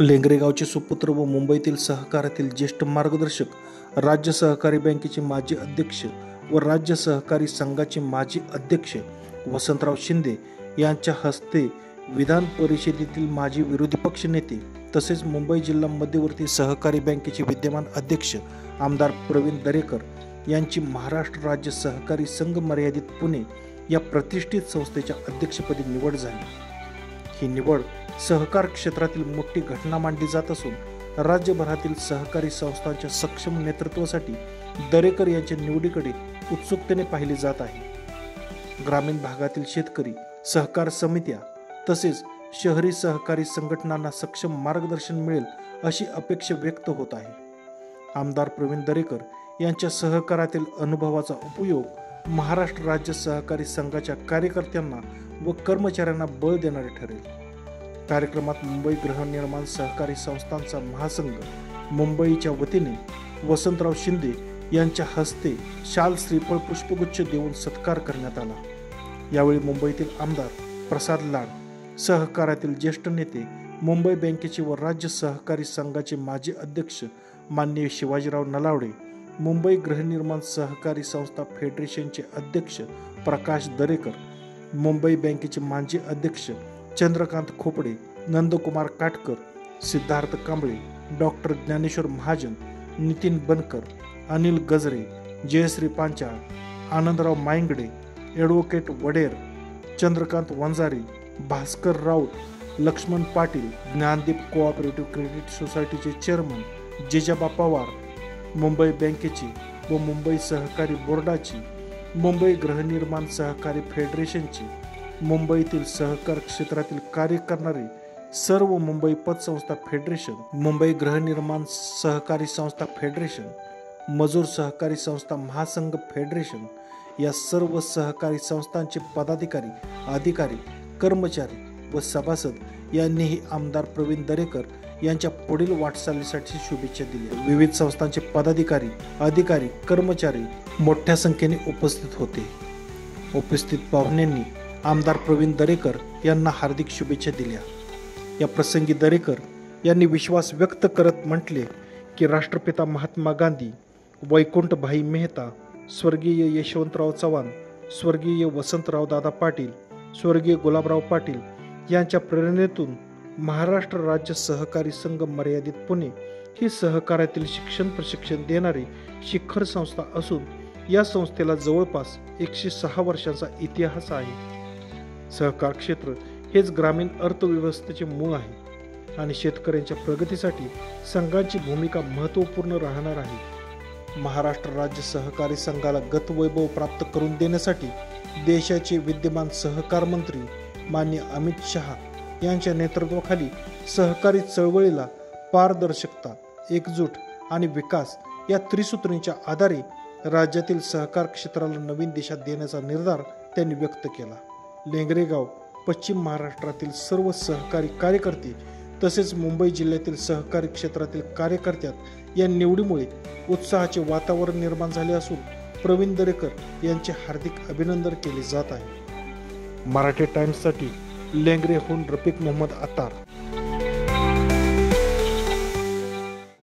लेंगरे गावचे सुपुत्र व मुंबईतील सहकारातील ज्येष्ठ मार्गदर्शक, राज्य सहकारी बँकेचे माजी अध्यक्ष व राज्य सहकारी संघाचे माजी अध्यक्ष वसंतराव शिंदे यांच्या हस्ते विधान परिषदेतील माजी विरोधी पक्ष नेते तसेच मुंबई जिल्हा मध्यवर्ती सहकारी बँकेचे विद्यमान अध्यक्ष आमदार प्रवीण दरेकर यांची महाराष्ट्र राज्य सहकारी संघ मर्यादित पुणे या प्रतिष्ठित संस्थेच्या अध्यक्षपदी निवड झाली। ही निवड सहकार क्षेत्रातील मोठी घटना मानली जात असून राज्यभरातील सहकारी संस्थांच्या सक्षम नेतृत्वासाठी दरेकर यांच्या निवडीकडे उत्सुकतेने पाहिले जात आहे। ग्रामीण भागातील शेतकरी सहकार समित्या तसेच शहरी सहकारी संघटनांना सक्षम मार्गदर्शन मिळेल अशी अपेक्षा व्यक्त होत आहे। आमदार प्रवीण दरेकर यांच्या सहकारातील अनुभवाचा उपयोग महाराष्ट्र राज्य सहकारी संघाच्या कार्यकर्त्यांना व कर्मचाऱ्यांना बळ देणारे ठरेल। कार्यक्रमात मुंबई गृहनिर्माण सहकारी संस्थांचा महासंघ मुंबईच्या वतीने वसंतराव शिंदे यांच्या हस्ते शाल श्रीफळ पुष्पगुच्छ देऊन सत्कार करण्यात आला। यावेळी मुंबईतील आमदार प्रसाद लाड, सहकारातील ज्येष्ठ नेते, मुंबई बँकेचे व राज्य सहकारी संघाचे माजी अध्यक्ष माननीय शिवाजीराव नलावडे, मुंबई गृहनिर्माण सहकारी संस्था फेडरेशनचे अध्यक्ष प्रकाश दरेकर, मुंबई बँकेचे माजी अध्यक्ष चंद्रकांत खोपडे, नंदकुमार काटकर, सिद्धार्थ कांबळे, डॉक्टर ज्ञानेश्वर महाजन, नितीन बनकर, अनिल गजरे, Jayashree Panchal, Anandrao मायंगडे, advocate वडेर, Chandrakant Vanjari, Bhaskar Raut, Laxman Patil, Gyandeep cooperative credit सोसायटीचे चेअरमन जिजाबा पवार, मुंबई बँकेची व मुंबई सहकारी बोर्डाची, मुंबई गृहनिर्माण सहकारी फेडरेशनची, मुंबईतील सहकार क्षेत्रातील कार्य करणारे सर्व मुंबई पतसंस्था फेडरेशन, मुंबई गृहनिर्माण सहकारी संस्था फेडरेशन, मजूर सहकारी संस्था महासंघ फेडरेशन या सर्व सहकारी संस्थांचे पदाधिकारी, अधिकारी, कर्मचारी व सभासद यांनीही आमदार प्रवीण दरेकर यांच्या पुढील वाटचालीसाठी शुभेच्छा दिल्या। विविध संस्थांचे पदाधिकारी, अधिकारी, कर्मचारी मोठ्या संख्येने उपस्थित होते। उपस्थित पाहुण्यांनी आमदार प्रवीण दरेकर यांना हार्दिक शुभेच्छा दिल्या। या प्रसंगी दरेकर यांनी विश्वास व्यक्त करत म्हटले की राष्ट्रपिता महात्मा गांधी, वैकुंठभाई मेहता, स्वर्गीय यशवंतराव चव्हाण, स्वर्गीय वसंतराव दादा पाटील, स्वर्गीय गुलाबराव पाटील यांच्या प्रेरणेतून महाराष्ट्र राज्य सहकारी संघ मर्यादित पुणे ही सहकारातील शिक्षण प्रशिक्षण देणारी शिखर संस्था असून या संस्थेला जवळपास 106 वर्षांचा इतिहास आहे। सहकार क्षेत्र हेच ग्रामीण अर्थव्यवस्थेचे मूळ आहे आणि शेतकऱ्यांच्या प्रगतीसाठी संघाची भूमिका महत्त्वपूर्ण राहणार आहे। महाराष्ट्र राज्य सहकारी संघाला गतवैभव प्राप्त करून देण्यासाठी देशाचे विद्यमान सहकार मंत्री माननीय अमित शहा यांच्या नेतृत्वाखाली सहकारी चळवळीला पारदर्शकता, एकजूट आणि विकास या त्रिसूत्रींच्या आधारे राज्यातील सहकार क्षेत्राला नवीन दिशा देण्याचा निर्धार त्यांनी व्यक्त केला। लेंगरे गाव पश्चिम महाराष्ट्रातील सर्व सहकारी कार्यकर्ते तसेच मुंबई जिल्ह्यातील सहकारी क्षेत्रातील कार्यकर्त्यात या निवडीमुळे उत्साहाचे वातावरण निर्माण झाले असून प्रवीण दरेकर यांचे हार्दिक अभिनंदन केले जात आहे। मराठी टाइम्ससाठी लेंगरेहून रफिक मोहम्मद अतार।